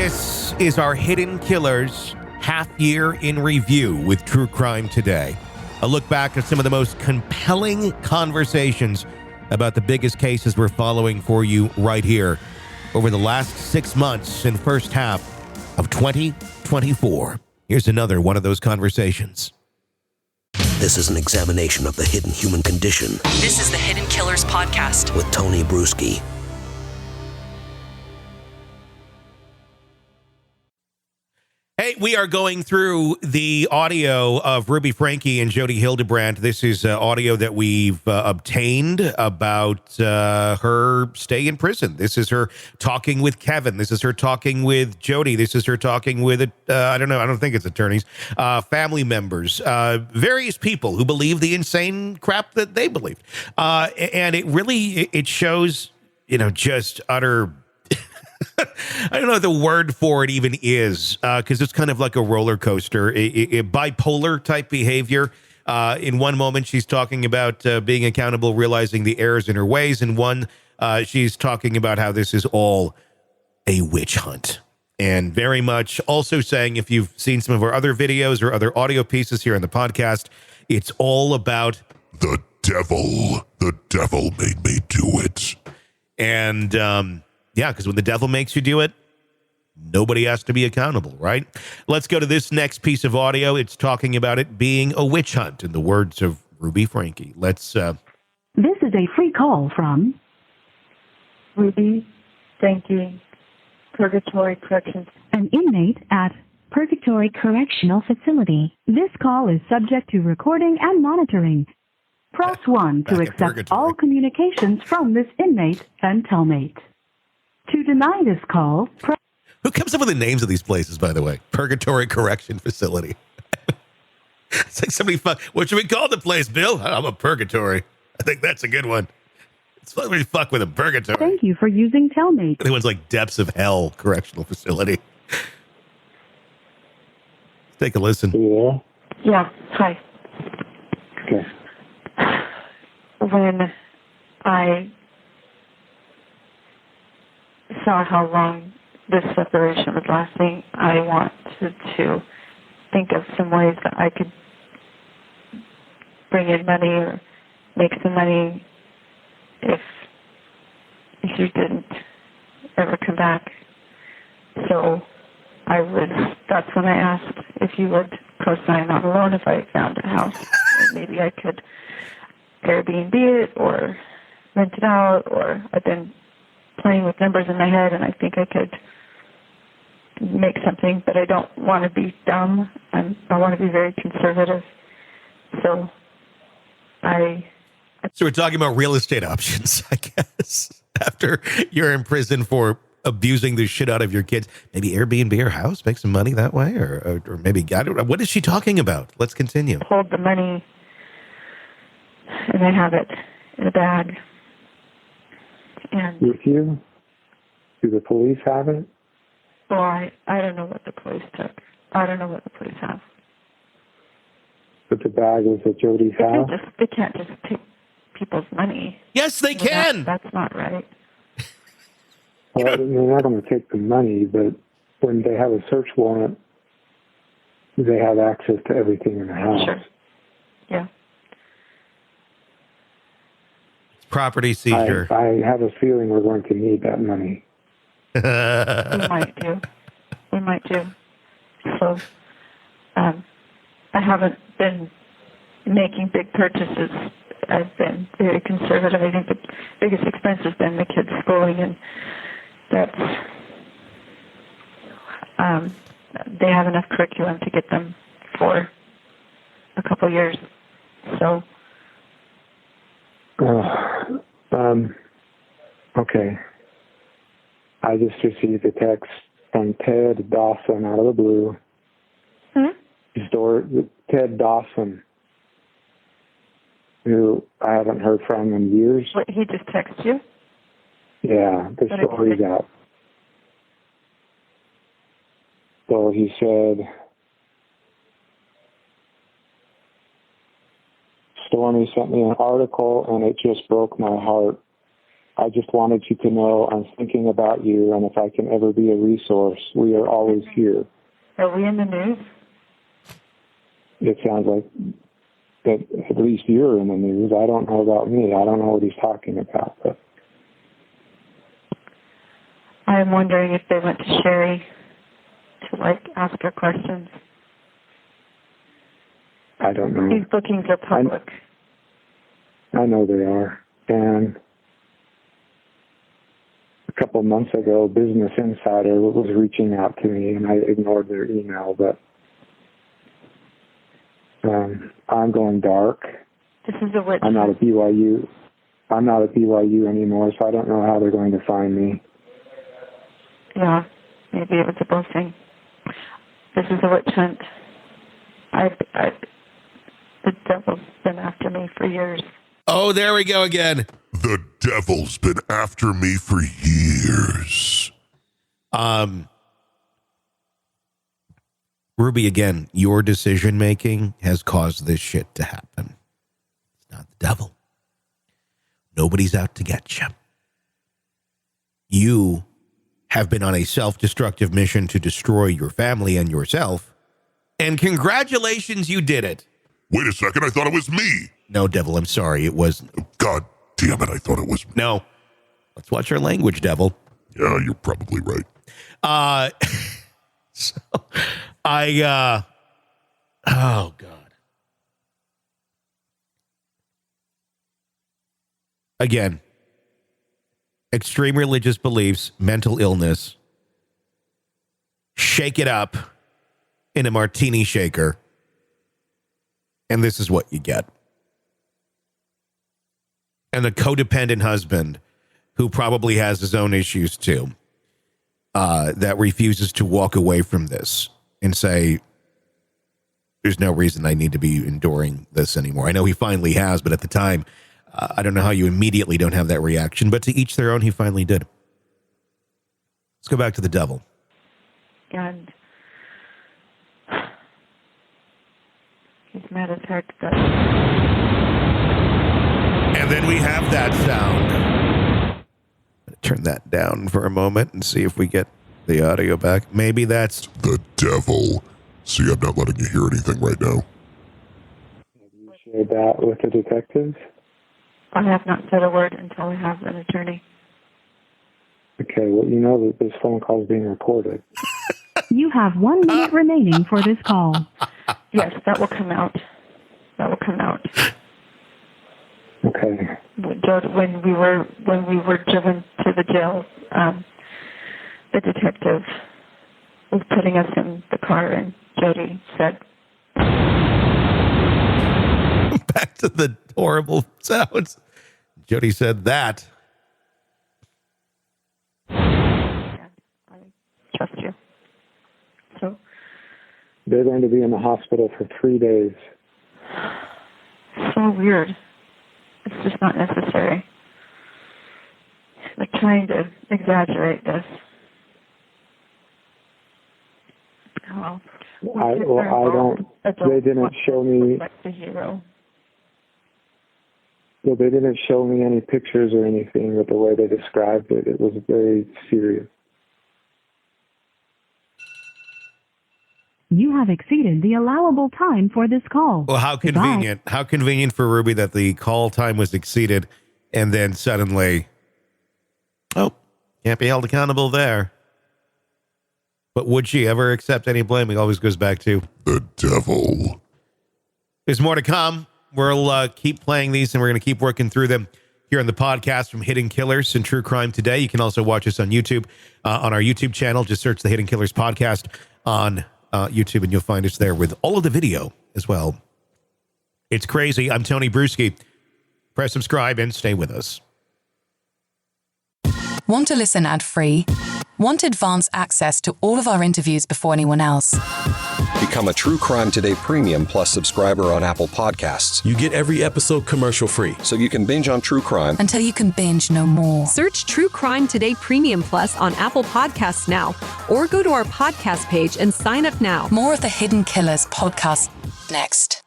This is our Hidden Killers half year in review with True Crime Today. A look back at some of the most compelling conversations about the biggest cases we're following for you right here over the last 6 months and first half of 2024. Here's another one of those conversations. This is an examination of the hidden human condition. This is the Hidden Killers podcast with Tony Brueski. Hey, we are going through the audio of Ruby Franke and Jodi Hildebrandt. This is audio that we've obtained about her stay in prison. This is her talking with Kevin. This is her talking with Jodi. This is her talking with, I don't know, I don't think it's attorneys, family members, various people who believe the insane crap that they believe. And it shows, just utter... I don't know what the word for it even is, because it's kind of like a roller coaster, a bipolar type behavior. In one moment, she's talking about being accountable, realizing the errors in her ways. In one, she's talking about how this is all a witch hunt. And very much also saying, if you've seen some of our other videos or other audio pieces here on the podcast, it's all about the devil. The devil made me do it. And, yeah, because when the devil makes you do it, nobody has to be accountable, right? Let's go to this next piece of audio. It's talking about it being a witch hunt, in the words of Ruby Franke. Let's... This is a free call from... Ruby Franke, Purgatory Corrections. An inmate at Purgatory Correctional Facility. This call is subject to recording and monitoring. Press 1 to accept all communications from this inmate and cellmate. To deny this call, Who comes up with the names of these places, by the way? Purgatory Correction Facility. It's like somebody, what should we call the place, Bill? I'm a purgatory. I think that's a good one. It's fun when you fuck with a purgatory. Thank you for using Cellmate. The one's like Depths of Hell Correctional Facility. Let's take a listen. Yeah. Yeah. Hi. Okay. When I saw how long this separation was lasting, I wanted to think of some ways that I could bring in money or make some money if you didn't ever come back. So that's when I asked if you would co-sign on a loan if I found a house. And maybe I could Airbnb it or rent it out, or I've been playing with numbers in my head, and I think I could make something, but I don't want to be dumb. I want to be very conservative. So we're talking about real estate options, I guess. After you're in prison for abusing the shit out of your kids, maybe Airbnb your house, make some money that way, or maybe, I don't know. What is she talking about? Let's continue. Hold the money, and I have it in a bag. And with you? Do the police have it? Well, I don't know what the police took. I don't know what the police have. But the bag was at Jodi's house? They can't just take people's money. Yes, they can. That's not right. Well, they're not going to take the money, but when they have a search warrant, they have access to everything in the house. Sure. Yeah. Property seizure. I have a feeling we're going to need that money. We might do. So, I haven't been making big purchases. I've been very conservative. I think the biggest expense has been the kids' schooling, and that's, they have enough curriculum to get them for a couple years. So, okay. I just received a text from Ted Dawson out of the blue. Ted Dawson, who I haven't heard from in years. What, he just texted you? Yeah, the story's out. So he said, Stormy sent me an article, and it just broke my heart. I just wanted you to know I'm thinking about you, and if I can ever be a resource, we are always here. Are we in the news? It sounds like that at least you're in the news. I don't know about me. I don't know what he's talking about. But I'm wondering if they went to Sherry to, ask her questions. I don't know. These bookings are public. I know they are. And a couple of months ago, Business Insider was reaching out to me, and I ignored their email, but I'm going dark. This is a witch. I'm not at BYU anymore, so I don't know how they're going to find me. Yeah, maybe it was a blessing. This is a witch hunt. The devil's been after me for years. Oh, there we go again. The devil's been after me for years. Ruby, again, your decision-making has caused this shit to happen. It's not the devil. Nobody's out to get you. You have been on a self-destructive mission to destroy your family and yourself, and congratulations, you did it. Wait a second, I thought it was me. No, devil, I'm sorry, it wasn't. God damn it, I thought it was me. No. Let's watch our language, devil. Yeah, you're probably right. So oh God. Again, extreme religious beliefs, mental illness, shake it up in a martini shaker, and this is what you get. And a codependent husband who probably has his own issues too, that refuses to walk away from this and say, there's no reason I need to be enduring this anymore. I know he finally has, but at the time, I don't know how you immediately don't have that reaction, but to each their own, he finally did. Let's go back to the devil. And he's mad as heart to God. And then we have that sound. Turn that down for a moment and see if we get the audio back. Maybe that's the devil. See, I'm not letting you hear anything right now. Have you shared that with the detectives? I have not said a word until I have an attorney. Okay, well, you know that this phone call is being recorded. You have 1 minute remaining for this call. Yes, that will come out. That will come out. Okay. When we were driven to the jail, the detective was putting us in the car, and Jodi said, back to the horrible sounds. Jodi said that. I trust you. So They're going to be in the hospital for 3 days. So weird. It's just not necessary. They're trying to exaggerate this. Well, they didn't show me. Like the hero. Well, they didn't show me any pictures or anything, but the way they described it, it was very serious. You have exceeded the allowable time for this call. Well, how convenient. Goodbye. How convenient for Ruby that the call time was exceeded and then suddenly, oh, can't be held accountable there. But would she ever accept any blame? It always goes back to the devil. There's more to come. We'll keep playing these, and we're going to keep working through them here on the podcast from Hidden Killers and True Crime Today. You can also watch us on YouTube, on our YouTube channel. Just search the Hidden Killers podcast on YouTube, and you'll find us there with all of the video as well. It's crazy. I'm Tony Brueski. Press subscribe and stay with us. Want to listen ad-free? Want advanced access to all of our interviews before anyone else? Become a True Crime Today Premium Plus subscriber on Apple Podcasts. You get every episode commercial-free. So you can binge on true crime until you can binge no more. Search True Crime Today Premium Plus on Apple Podcasts now, or go to our podcast page and sign up now. More of the Hidden Killers podcast next.